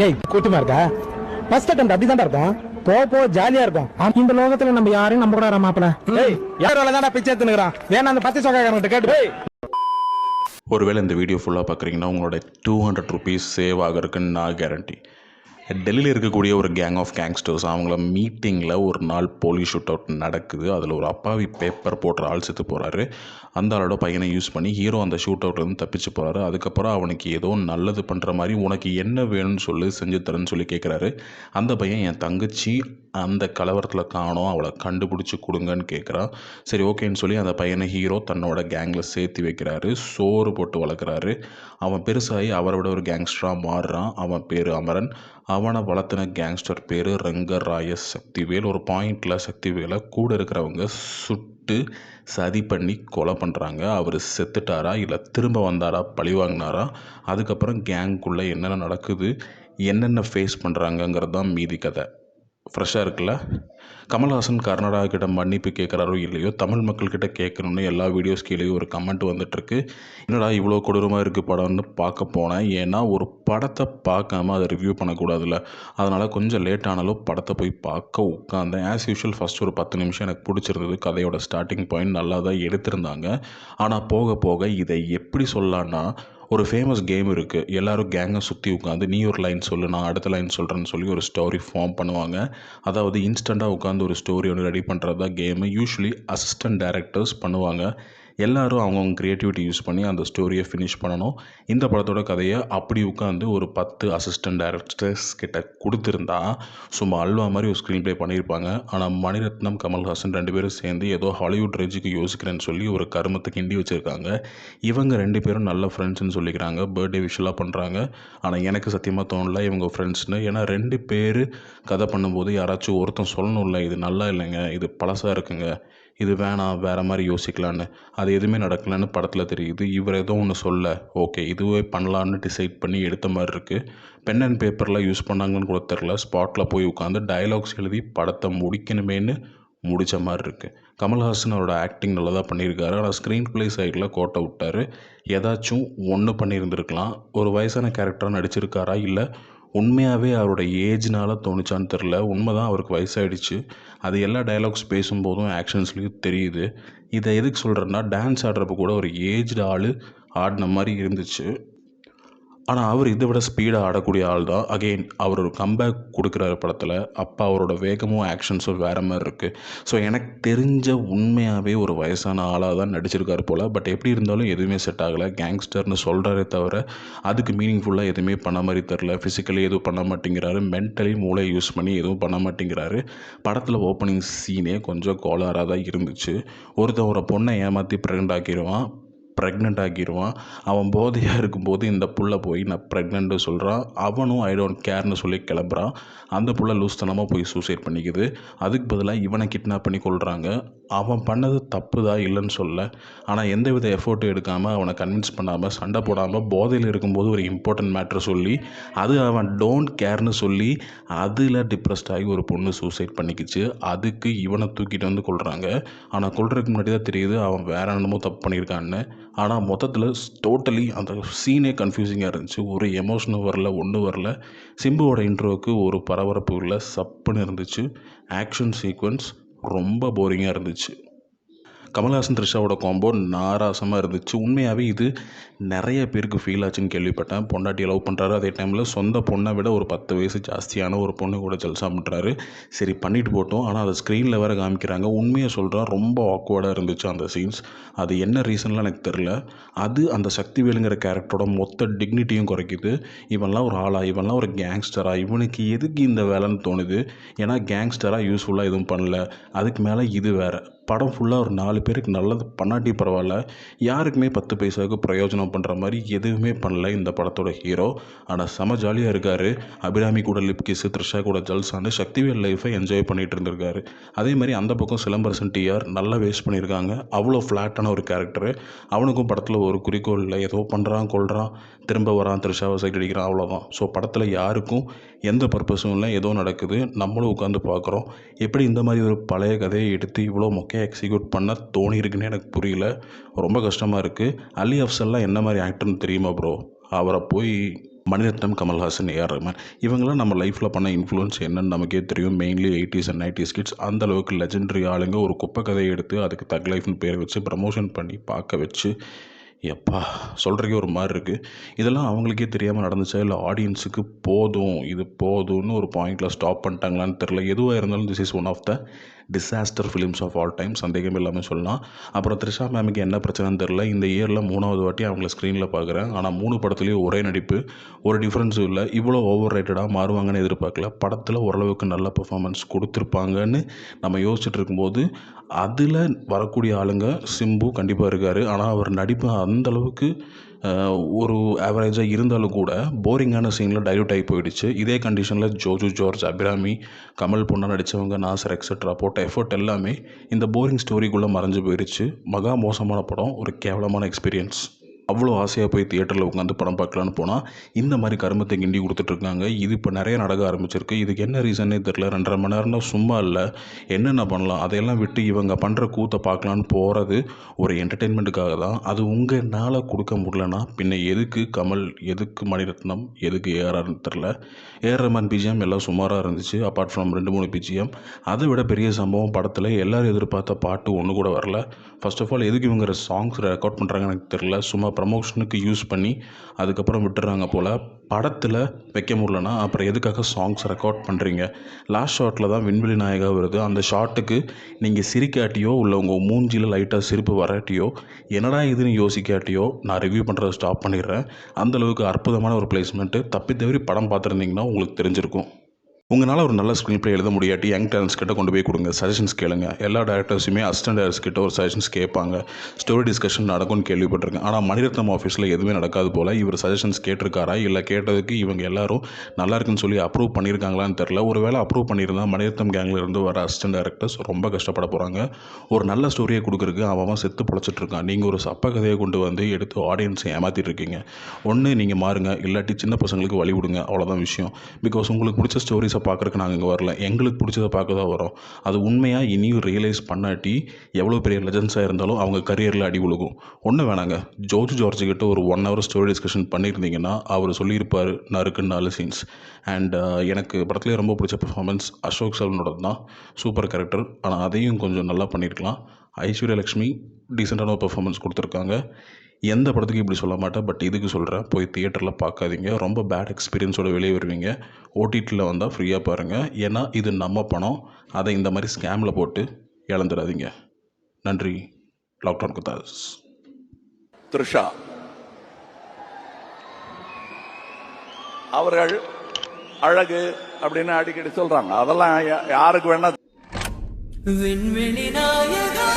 டேய் கூட்டமா இருக்கா? ஃபர்ஸ்ட் அட்டெம்ப்ட் அப்படிதான் இருக்கும். போ ஜாலியா இருக்கும். இந்த லோகத்துல நம்ம யாரையும் நம்ப கூடாது மாப்பிள. டேய் யாரோல தான்டா பிச்சை எடுத்துக்கறான். வேணா அந்த 10 சொக்காரங்கிட்ட கேட்டு. டேய் ஒருவேளை இந்த வீடியோ ஃபுல்லாக பார்க்குறீங்கன்னா உங்களோட 200 ருபீஸ் சேவ் ஆகிறதுக்குன்னு நான் கேரண்டி. டெல்லியில் இருக்கக்கூடிய ஒரு கேங் ஆஃப் கேங்ஸ்டர்ஸ் அவங்கள மீட்டிங்கில் ஒரு நாள் போலீஸ் ஷூட் அவுட் நடக்குது. அதில் ஒரு அப்பாவி பேப்பர் போடுற ஆள் செத்து போகிறாரு. அந்த ஆளோட பையனை யூஸ் பண்ணி ஹீரோ அந்த ஷூட் அவுட்லேருந்து தப்பிச்சு போகிறாரு. அதுக்கப்புறம் அவனுக்கு ஏதோ நல்லது பண்ணுற மாதிரி உனக்கு என்ன வேணும்னு சொல்லி செஞ்சு தரேன்னு சொல்லி கேட்குறாரு. அந்த பையன் என் தங்கச்சி அந்த கலவரத்தில் காணோம், அவளை கண்டுபிடிச்சி கொடுங்கன்னு கேட்குறான். சரி ஓகேன்னு சொல்லி அந்த பையனை ஹீரோ தன்னோட கேங்கில் சேர்த்து வைக்கிறாரு. சோறு போட்டு வளர்க்குறாரு. அவன் பெருசாகி அவரை விட ஒரு கேங்ஸ்டராக மாறுறான். அவன் பேர் அமரன். அவனை வளர்த்தின கேங்ஸ்டர் பேர் ரங்கராய சக்திவேல். ஒரு பாயிண்டில் சக்திவேலை கூட இருக்கிறவங்க சுட்டு சதி பண்ணி கொலை பண்ணுறாங்க. அவர் செத்துட்டாரா இல்லை திரும்ப வந்தாரா, பழி வாங்கினாரா, அதுக்கப்புறம் கேங்குள்ளே என்னென்ன நடக்குது, என்னென்ன ஃபேஸ் பண்ணுறாங்கங்கிறது தான் மீதி கதை. ஃப்ரெஷ்ஷாக இருக்குல்ல? கமல்ஹாசன் கர்நாடகா கிட்ட மன்னிப்பு கேட்குறாரோ இல்லையோ, தமிழ் மக்கள்கிட்ட கேட்கணுன்னு எல்லா வீடியோஸ் கீழேயும் ஒரு கமெண்ட் வந்துட்டுருக்கு. என்னடா இவ்வளோ கொடூரமாக இருக்குது படம்னு பார்க்க போனேன். ஏன்னா ஒரு படத்தை பார்க்காம அதை ரிவ்யூ பண்ணக்கூடாதுல்ல. அதனால் கொஞ்சம் லேட் ஆனாலும் படத்தை போய் பார்க்க உட்காந்தேன். ஆஸ் யூஷுவல் ஃபஸ்ட் ஒரு 10 நிமிஷம் எனக்கு பிடிச்சிருந்தது. கதையோட ஸ்டார்டிங் பாயிண்ட் நல்லா தான் எடுத்திருந்தாங்க. ஆனால் போக போக இதை எப்படி சொல்லலான்னா, ஒரு ஃபேமஸ் கேம் இருக்குது. எல்லோரும் கேங்கை சுற்றி உட்காந்து நீ ஒரு லைன் சொல்லு, நான் அடுத்த லைன் சொல்கிறேன்னு சொல்லி ஒரு ஸ்டோரி ஃபார்ம் பண்ணுவாங்க. அதாவது இன்ஸ்டண்ட்டாக உட்காந்து ஒரு ஸ்டோரி ஒன்று ரெடி பண்ணுறது தான் கேமு. யூஸ்வலி அசிஸ்டன்ட் டைரக்டர்ஸ் பண்ணுவாங்க. எல்லோரும் அவங்கவுங்க க்ரியேட்டிவிட்டி யூஸ் பண்ணி அந்த ஸ்டோரியை ஃபினிஷ் பண்ணணும். இந்த படத்தோட கதையை அப்படி உட்காந்து ஒரு 10 அசிஸ்டன்ட் டைரக்டர்ஸ் கிட்ட கொடுத்துருந்தா சும்மா அல்வா மாதிரி ஒரு ஸ்க்ரீன் ப்ளே பண்ணியிருப்பாங்க. ஆனால் மணிரத்னம், கமல்ஹாசன் 2 பேரும் சேர்ந்து ஏதோ ஹாலிவுட் ரேஞ்சுக்கு யோசிக்கிறேன்னு சொல்லி ஒரு கருமத்தை கிண்டி வச்சுருக்காங்க. இவங்க 2 பேரும் நல்ல ஃப்ரெண்ட்ஸ்னு சொல்லிக்கிறாங்க. பர்த்டே விஷயலாம் பண்ணுறாங்க. ஆனால் எனக்கு சத்தியமாக தோணல இவங்க ஃப்ரெண்ட்ஸ்னு. ஏன்னா 2 பேர் கதை பண்ணும்போது யாராச்சும் ஒருத்தன் சொல்லணும்ல, இது நல்லா இல்லைங்க, இது பழசாக இருக்குங்க, இது வேணாம், வேறு மாதிரி யோசிக்கலான்னு. அது எதுவுமே நடக்கலைன்னு படத்தில் தெரியுது. இவர் ஏதோ ஒன்று சொல்ல, ஓகே இதுவே பண்ணலான்னு டிசைட் பண்ணி எடுத்த மாதிரி இருக்குது. பென் அண்ட் பேப்பர்லாம் யூஸ் பண்ணாங்கன்னு கூட தெரில. ஸ்பாட்டில் போய் உட்காந்து டயலாக்ஸ் எழுதி படத்தை முடிக்கணுமேன்னு முடித்த மாதிரி இருக்குது. கமல்ஹாசன் அவரோட ஆக்டிங் நல்லா தான் பண்ணியிருக்காரு. ஆனால் ஸ்க்ரீன் ப்ளே சைடில் கோட்டை விட்டார். ஏதாச்சும் ஒன்று பண்ணியிருந்திருக்கலாம். ஒரு வயசான கேரக்டராக நடிச்சிருக்காரா இல்லை உண்மையாகவே அவரோட ஏஜ்னால் தோணுச்சான்னு தெரில. உண்மை தான், அவருக்கு வயசாகிடுச்சு. அது எல்லா டைலாக்ஸ் பேசும்போதும் ஆக்ஷன்ஸ்லேயும் தெரியுது. இதை எதுக்கு சொல்கிறேன்னா, டான்ஸ் ஆடுறப்ப கூட ஒரு ஏஜ்டு ஆள் ஆடின மாதிரி இருந்துச்சு. ஆனால் அவர் இதை விட ஸ்பீடாக ஆடக்கூடிய ஆள் தான். அகெயின் அவர் ஒரு கம்பேக் கொடுக்குறாரு படத்தில். அப்போ அவரோட வேகமும் ஆக்ஷன்ஸும் வேறு மாதிரி இருக்குது. ஸோ எனக்கு தெரிஞ்ச உண்மையாகவே ஒரு வயசான ஆளாக தான் நடிச்சிருக்காரு போல். பட் எப்படி இருந்தாலும் எதுவுமே செட் ஆகலை. கேங்ஸ்டர்னு சொல்கிறாரே தவிர அதுக்கு மீனிங்ஃபுல்லாக எதுவுமே பண்ண மாதிரி தெரில. ஃபிசிக்கலி எதுவும் பண்ண மாட்டேங்கிறாரு. மென்டலி மூளை யூஸ் பண்ணி எதுவும் பண்ண மாட்டேங்கிறாரு. படத்தில் ஓப்பனிங் சீனே கொஞ்சம் கோளாறாக தான் இருந்துச்சு. ஒருத்தன் ஒரு பொண்ணை ஏமாற்றி ப்ரெக்னென்ட் ஆக்கிடுவான். அவன் போதையாக இருக்கும்போது இந்த புள்ள போய் நான் ப்ரெக்னென்ட்டு சொல்கிறான். அவனும் ஐ டோன்ட் கேர்னு சொல்லி கிளம்புறான். அந்த புள்ள லூஸ்தனமாக போய் சூசைட் பண்ணிக்குது. அதுக்கு பதிலாக இவனை கிட்னாப் பண்ணி கொள்கிறாங்க. அவன் பண்ணது தப்பு தான், இல்லைன்னு சொல்ல. ஆனால் எந்த வித எஃபோர்ட்டும் எடுக்காமல், அவனை கன்வின்ஸ் பண்ணாமல், சண்டை போடாமல், போதையில் இருக்கும்போது ஒரு இம்பார்ட்டன்ட் மேட்ரு சொல்லி அது அவன் டோன்ட் கேர்னு சொல்லி அதில் டிப்ரெஸ்ட் ஆகி ஒரு பொண்ணு சூசைட் பண்ணிக்கிச்சு. அதுக்கு இவனை தூக்கிட்டு வந்து கொள்கிறாங்க. ஆனால் கொள்றதுக்கு முன்னாடி தான் தெரியுது அவன் வேற என்னமோ தப்பு பண்ணியிருக்கான்னு. ஆனால் மொத்தத்தில் டோட்டலி அந்த சீனே கன்ஃபியூசிங்காக இருந்துச்சு. ஒரு எமோஷனும் வரல, ஒன்றும் வரல. சிம்புவோட இன்ட்ரோவுக்கு ஒரு பரபரப்பு இல்லை, சப்புன்னு இருந்துச்சு. ஆக்ஷன் சீக்வன்ஸ் ரொம்ப போரிங்காக இருந்துச்சு. கமல்ஹாசன் த்ரிஷாவோட காம்போ நாராசமாக இருந்துச்சு. உண்மையாகவே இது நிறைய பேருக்கு ஃபீல் ஆச்சுன்னு கேள்விப்பட்டேன். பொண்டாட்டியை லவ் பண்ணுறாரு, அதே டைமில் சொந்த பொண்ணை விட ஒரு 10 வயசு ஜாஸ்தியான ஒரு பொண்ணு கூட ஜல்சா பண்ணுறாரு. சரி பண்ணிட்டு போட்டோம். ஆனால் அதை ஸ்க்ரீனில் வேறு காமிக்கிறாங்க. உண்மையை சொல்கிறேன், ரொம்ப ஆக்வர்டாக இருந்துச்சு அந்த சீன்ஸ். அது என்ன ரீசன்லாம் எனக்கு தெரில. அது அந்த சக்திவேலுங்கிற கேரக்டரோட மொத்த டிக்னிட்டியும் குறைக்குது. இவன்லாம் ஒரு ஆளா, இவன்லாம் ஒரு கேங்ஸ்டரா, இவனுக்கு எதுக்கு இந்த வேலைன்னு தோணுது. ஏன்னா கேங்ஸ்டராக யூஸ்ஃபுல்லாக எதுவும் பண்ணல. அதுக்கு மேலே இது வேறு. படம் ஃபுல்லாக ஒரு 4 பேருக்கு நல்லது பண்ணாட்டி பரவாயில்ல, யாருக்குமே 10 பைசாவுக்கு பிரயோஜனம் பண்ணுற மாதிரி எதுவுமே பண்ணல இந்த படத்தோட ஹீரோ. ஆனால் செம ஜாலியாக இருக்கார். அபிராமி கூட லிப் கிஸ்ஸு, த்ரிஷா கூட ஜல்சான்னு சக்திவேல் லைஃபை என்ஜாய் பண்ணிகிட்டு இருந்திருக்காரு. அதே மாதிரி அந்த பக்கம் சிலம்பரசன் டிஆர் நல்லா வேஸ்ட் பண்ணியிருக்காங்க. அவ்வளோ ஃப்ளாட்டான ஒரு கேரக்டரு. அவனுக்கும் படத்தில் ஒரு குறிக்கோள் இல்லை. ஏதோ பண்ணுறான், கொள்கிறான், திரும்ப வரான், த்ரிஷாவை சைட் அடிக்கிறான், அவ்வளோதான். ஸோ படத்தில் யாருக்கும் எந்த பர்பஸும் இல்லை. ஏதோ நடக்குது, நம்மளும் உட்காந்து பார்க்குறோம். எப்படி இந்த மாதிரி ஒரு பழைய கதையை எடுத்து இவ்வளோ மொக்கையாக எக்ஸிக்யூட் பண்ண தோணி இருக்குன்னு எனக்கு புரியல. ரொம்ப கஷ்டமாக இருக்குது. அலி அஃப்சல்லாம் என்ன மாதிரி ஆக்டர்னு தெரியுமா ப்ரோ? அவரை போய் மணிரத்னம், கமல்ஹாசன், ஏஆர் ரஹ்மான் இவங்களாம் நம்ம லைஃப்பில் பண்ண இன்ஃப்ளூயன்ஸ் என்னன்னு நமக்கே தெரியும். Mainly 80s and 90s kids அந்த அளவுக்கு லெஜெண்டரி ஆளுங்க ஒரு குப்பை கதையை எடுத்து அதுக்கு தக் லைஃப்னு பேர் வச்சு ப்ரமோஷன் பண்ணி பார்க்க வச்சு எப்பா சொல்கிறக்கே ஒரு மாதிரி இருக்குது. இதெல்லாம் அவங்களுக்கே தெரியாமல் நடந்துச்சா இல்லை ஆடியன்ஸுக்கு போதும் இது போதும்னு ஒரு பாயிண்டில் ஸ்டாப் பண்ணிட்டாங்களான்னு தெரில. எதுவாக இருந்தாலும் this is one of the disaster films of all time, சந்தேகம் இல்லாமல் சொல்லலாம். அப்புறம் த்ரிஷா மேமுக்கு என்ன பிரச்சனைன்னு தெரில. இந்த இயரில் 3வது வாட்டி அவங்கள ஸ்க்ரீனில் பார்க்குறேன். ஆனால் 3 படத்துலேயும் ஒரே நடிப்பு, ஒரு டிஃப்ரென்ஸும் இல்லை. இவ்வளோ ஓவர் ரேட்டடாக மாறுவாங்கன்னு எதிர்பார்க்கல. படத்தில் ஓரளவுக்கு நல்ல பெர்ஃபார்மன்ஸ் கொடுத்துருப்பாங்கன்னு நம்ம யோசிச்சுட்டு இருக்கும்போது அதில் வரக்கூடிய ஆளுங்க சிம்பு கண்டிப்பாக இருக்கார். ஆனால் அவர் நடிப்பு அந்தளவுக்கு ஒரு ஆவரேஜாக இருந்தாலும் கூட போரிங்கான சீனில் டைல்யூட் ஆகி போயிடுச்சு. இதே கண்டிஷனில் ஜோஜு ஜார்ஜ், அபிராமி, கமல் பொண்ணா நடித்தவங்க, நாசர் எக்ஸெட்ரா போட்ட எஃபர்ட் எல்லாமே இந்த போரிங் ஸ்டோரிக்குள்ளே மறைஞ்சு போயிடுச்சு. மகா மோசமான படம், ஒரு கேவலமான எக்ஸ்பீரியன்ஸ். அவ்வளோ ஆசையாக போய் தியேட்டரில் உட்காந்து படம் பார்க்கலான்னு போனால் இந்த மாதிரி கருமத்தை கிண்டி கொடுத்துட்ருக்காங்க. இது இப்போ நிறைய நடக்க ஆரம்பிச்சிருக்கு. இதுக்கு என்ன ரீசன்னே தெரில. 2.5 மணி நேரம்னா சும்மா இல்லை, என்னென்ன பண்ணலாம் அதையெல்லாம் விட்டு இவங்க பண்ணுற கூத்தை பார்க்கலான்னு போகிறது ஒரு என்டர்டெயின்மெண்ட்டுக்காக தான். அது உங்களால் கொடுக்க முடியலன்னா பின்ன எதுக்கு கமல், எதுக்கு மணிரத்னம், எதுக்கு ஏஆர்ஆர்னு தெரில. ஏஆர் ரஹ்மான் பிஜிஎம் எல்லாம் சுமாராக இருந்துச்சு, அப்பார்ட் ஃப்ரம் 2-3 பிஜிஎம். அதை விட பெரிய சம்பவம் படத்தில் எல்லோரும் எதிர்பார்த்த பாட்டு ஒன்று கூட வரல. ஃபர்ஸ்ட் ஆஃப் ஆல் எதுக்கு இவங்க சாங்ஸ் ரெக்கார்ட் பண்ணுறாங்கன்னு எனக்கு தெரில. சும்மா ப்ரமோஷனுக்கு யூஸ் பண்ணி அதுக்கப்புறம் விட்டுறாங்க போல். படத்தில் வைக்க முடியலன்னா அப்புறம் எதுக்காக சாங்ஸ் ரெக்கார்ட் பண்ணுறீங்க? லாஸ்ட் ஷாட்டில் தான் விண்வெளி நாயகா வருது. அந்த ஷாட்டுக்கு நீங்கள் சிரிக்காட்டியோ இல்லை உங்கள் மூஞ்சியில் லைட்டாக சிரிப்பு வராட்டியோ என்னடா இதுன்னு யோசிக்காட்டியோ நான் ரிவ்யூ பண்ணுறதை ஸ்டாப் பண்ணிடுறேன். அந்தளவுக்கு அற்புதமான ஒரு பிளேஸ்மெண்ட்டு. தப்பி தவறி படம் பார்த்துருந்தீங்கன்னா உங்களுக்கு தெரிஞ்சிருக்கும். உங்களால் ஒரு நல்ல ஸ்க்ரீன் ப்ளே எழுத முடியாட்டி யங் டேலண்ட்ஸ் கிட்ட கொண்டு போய் கொடுங்க, சஜஷன்ஸ் கேளுங்க. எல்லா டேரக்டர்ஸுமே அசிஸ்டன்ட் டேரக்டர்ஸ் கிட்ட ஒரு சஜஷன்ஸ் கேட்பாங்க, ஸ்டோரி டிஸ்கஷன் நடக்கும்னு கேள்விப்பட்டிருக்கேன். ஆனால் மணிரத்னம் ஆஃபீஸில் எதுவுமே நடக்காது போல். இவர் சஜஷன்ஸ் கேட்டிருக்காரா இல்லை கேட்டதுக்கு இவங்க எல்லாரும் நல்லா இருக்குன்னு சொல்லி அப்ரூவ் பண்ணியிருக்காங்களான்னு தெரில. ஒரு வேளை அப்ரூவ் பண்ணியிருந்தால் மணிரத்னம் கேங்கில் இருந்து வர அசிஸ்டன்ட் டேரக்டர்ஸ் ரொம்ப கஷ்டப்பட போகிறாங்க. ஒரு நல்ல ஸ்டோரியை கொடுக்குறதுக்கு அவன் செத்து பொழைச்சிட்ருக்கான். நீங்கள் ஒரு சப்ப கதையை கொண்டு வந்து எடுத்து ஆடியன்ஸை ஏமாற்றிட்டு இருக்கீங்க. ஒன்று நீங்கள் மாறுங்க, இல்லாட்டி சின்ன பசங்களுக்கு வழி விடுங்க, அவ்வளோதான் விஷயம். பிகாஸ் உங்களுக்கு பிடிச்ச ஸ்டோரிஸை பார்க்குறக்கு நாங்கள் இங்கே வரல, எங்களுக்கு பிடிச்சதை பார்க்க தான் வரோம். அது உண்மையாக இனியும் ரியலைஸ் பண்ணாட்டி எவ்வளோ பெரிய லெஜண்ட்ஸாக இருந்தாலும் அவங்க கரியரில் அடி விழுகும். ஒன்றும் வேணாங்க, ஜோர்ஜ் கிட்ட ஒரு 1 hour ஸ்டோரி டிஸ்கஷன் பண்ணியிருந்தீங்கன்னா அவர் சொல்லியிருப்பார் நறுக்குன்னு 4 சீன்ஸ். அண்ட் எனக்கு படத்துலேயே ரொம்ப பிடிச்ச பெர்ஃபார்மன்ஸ் அசோக் செல்வனோட தான். Super character. ஆனால் அதையும் கொஞ்சம் நல்லா பண்ணியிருக்கலாம். ஐஸ்வர்யா லக்ஷ்மி டீசெண்டான பெர்ஃபார்மன்ஸ் கொடுத்துருக்காங்க. எந்த படத்துக்கு இப்படி சொல்ல மாட்டேன், பட் இதுக்கு சொல்கிறேன், போய் தியேட்டரில் பார்க்காதீங்க. ரொம்ப பேட் எக்ஸ்பீரியன்ஸோட வெளியே வருவீங்க. ஓடிடியில் வந்தால் ஃப்ரீயாக பாருங்கள். ஏன்னா இது நம்ம பணம், அதை இந்த மாதிரி ஸ்கேமில் போட்டு இழந்துடாதீங்க. நன்றி. லாக்டவுன் குத்தாஸ். த்ரிஷா அவர்கள் அழகு அப்படின்னு அடிக்கடி சொல்றாங்க. அதெல்லாம் யாருக்கு வேணா விண்வெளி நாயகா